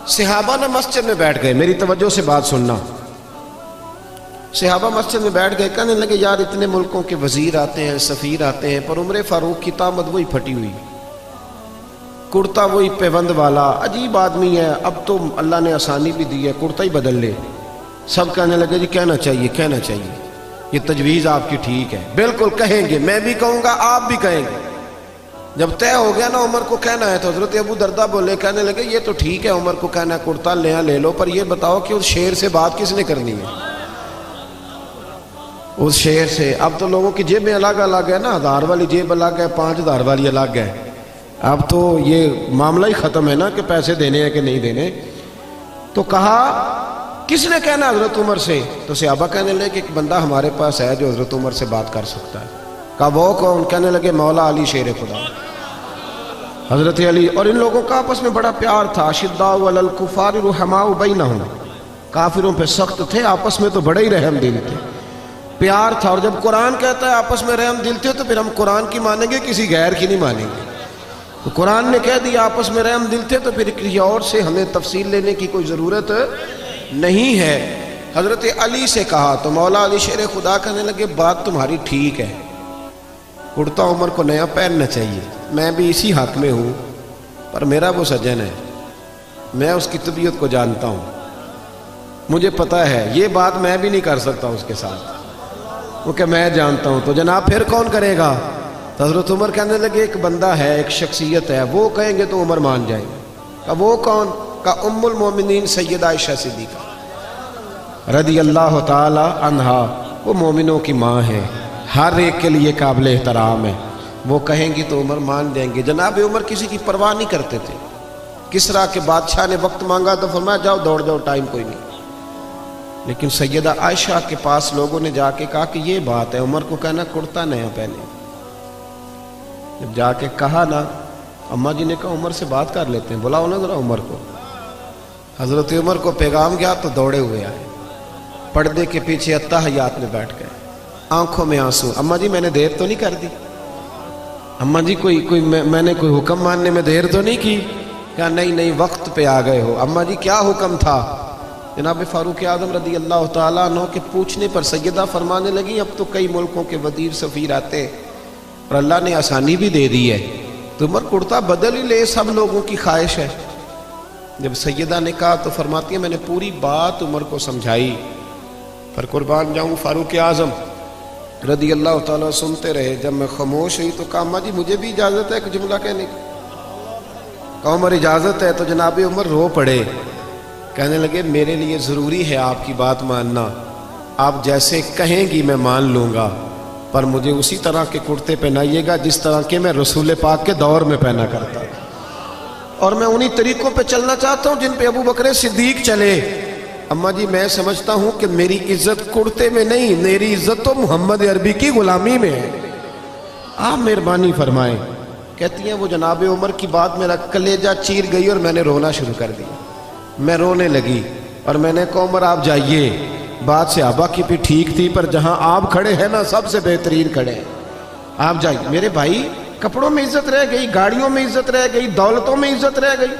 صحابہ نے مسجد میں بیٹھ گئے، میری توجہ سے بات سننا، صحابہ مسجد میں بیٹھ گئے، کہنے لگے یار اتنے ملکوں کے وزیر آتے ہیں، سفیر آتے ہیں، پر عمر فاروق کی طامت وہی پھٹی ہوئی، کرتا وہی پیوند والا، عجیب آدمی ہے، اب تو اللہ نے آسانی بھی دی ہے، کرتا ہی بدل لے۔ سب کہنے لگے جی کہنا چاہیے، کہنا چاہیے، یہ تجویز آپ کی ٹھیک ہے، بالکل کہیں گے، میں بھی کہوں گا، آپ بھی کہیں گے۔ جب طے ہو گیا نا عمر کو کہنا ہے تو حضرت ابو دردہ بولے، کہنے لگے یہ تو ٹھیک ہے عمر کو کہنا ہے کرتا لے لو، پر یہ بتاؤ کہ اس شیر سے بات کس نے کرنی ہے؟ اس شیر سے اب تو لوگوں کی جیبیں الگ الگ ہے نا، 1000 والی جیب الگ ہے، 5000 والی الگ ہے، اب تو یہ معاملہ ہی ختم ہے نا کہ پیسے دینے ہیں کہ نہیں دینے۔ تو کہا کس نے کہنا حضرت عمر سے؟ تو صحابہ کہنے لگے کہ ایک بندہ ہمارے پاس ہے جو حضرت عمر سے بات کر سکتا ہے۔ کہا وہ کون؟ کہنے لگے مولا علی شیر خدا، حضرت علی۔ اور ان لوگوں کا آپس میں بڑا پیار تھا، اشداء علی الکفار رحماء بینہم، کافروں پہ سخت تھے، آپس میں تو بڑے ہی رحم دل تھے، پیار تھا۔ اور جب قرآن کہتا ہے آپس میں رحم دل تھے تو پھر ہم قرآن کی مانیں گے، کسی غیر کی نہیں مانیں گے۔ تو قرآن نے کہہ دیا آپس میں رحم دل تھے تو پھر کسی اور سے ہمیں تفصیل لینے کی کوئی ضرورت نہیں ہے۔ حضرت علی سے کہا تو مولا علی شیر خدا کہنے لگے بات تمہاری ٹھیک ہے، کرتا عمر کو نیا پہننا چاہیے، میں بھی اسی حق میں ہوں، پر میرا وہ سجن ہے، میں اس کی طبیعت کو جانتا ہوں، مجھے پتہ ہے یہ بات میں بھی نہیں کر سکتا اس کے ساتھ، کیونکہ میں جانتا ہوں۔ تو جناب پھر کون کرے گا؟ تو حضرت عمر کہنے لگے ایک بندہ ہے، ایک شخصیت ہے، وہ کہیں گے تو عمر مان جائیں گے۔ کہ وہ کون؟ کہ ام المومنین سیدہ عائشہ صدیقہ رضی اللہ تعالی عنہا، وہ مومنوں کی ماں ہے، ہر ایک کے لیے قابل احترام ہے، وہ کہیں گی تو عمر مان جائیں گے۔ جناب عمر کسی کی پرواہ نہیں کرتے تھے، کسریٰ کے بادشاہ نے وقت مانگا تو فرمایا جاؤ دوڑ جاؤ، ٹائم کوئی نہیں۔ لیکن سیدہ عائشہ کے پاس لوگوں نے جا کے کہا کہ یہ بات ہے، عمر کو کہنا کرتا نیا پہنے۔ جب جا کے کہا نا، اماں جی نے کہا عمر سے بات کر لیتے ہیں، بلاؤ نا ذرا عمر کو۔ حضرت عمر کو پیغام گیا تو دوڑے ہوئے آئے، پردے کے پیچھے اتحیات میں بیٹھ گئے، آنکھوں میں آنسو۔ اماں جی میں نے دیر تو نہیں کر دی؟ اماں جی میں نے کوئی حکم ماننے میں دیر تو نہیں کی؟ کہا نہیں وقت پہ آ گئے ہو۔ اماں جی کیا حکم تھا؟ جناب فاروق اعظم رضی اللہ تعالیٰ عنہ کے پوچھنے پر سیدہ فرمانے لگی اب تو کئی ملکوں کے وزیر سفیر آتے اور اللہ نے آسانی بھی دے دی ہے، تو عمر کرتا بدل ہی لے، سب لوگوں کی خواہش ہے۔ جب سیدہ نے کہا تو فرماتی ہے میں نے پوری بات عمر کو سمجھائی، پر قربان جاؤں فاروق اعظم رضی اللہ تعالیٰ سنتے رہے۔ جب میں خاموش ہوئی تو کہا اماں جی مجھے بھی اجازت ہے ایک جملہ کہنے کی؟ کہا عمر اجازت ہے۔ تو جناب عمر رو پڑے، کہنے لگے میرے لیے ضروری ہے آپ کی بات ماننا، آپ جیسے کہیں گی میں مان لوں گا، پر مجھے اسی طرح کے کرتے پہنائیے گا جس طرح کے میں رسول پاک کے دور میں پہنا کرتا تھا، اور میں انہی طریقوں پہ چلنا چاہتا ہوں جن پہ ابو بکر صدیق چلے۔ اماں جی میں سمجھتا ہوں کہ میری عزت کرتے میں نہیں، میری عزت تو محمد عربی کی غلامی میں ہے، آپ مہربانی فرمائیں۔ کہتی ہیں وہ جناب عمر کی بات میرا کلیجہ چیر گئی اور میں نے رونا شروع کر دیا، میں رونے لگی اور میں نے کہا عمر آپ جائیے، بات صحابہ کی بھی ٹھیک تھی پر جہاں آپ کھڑے ہیں نا سب سے بہترین کھڑے ہیں، آپ جائیے۔ میرے بھائی کپڑوں میں عزت رہ گئی، گاڑیوں میں عزت رہ گئی، دولتوں میں عزت رہ گئی،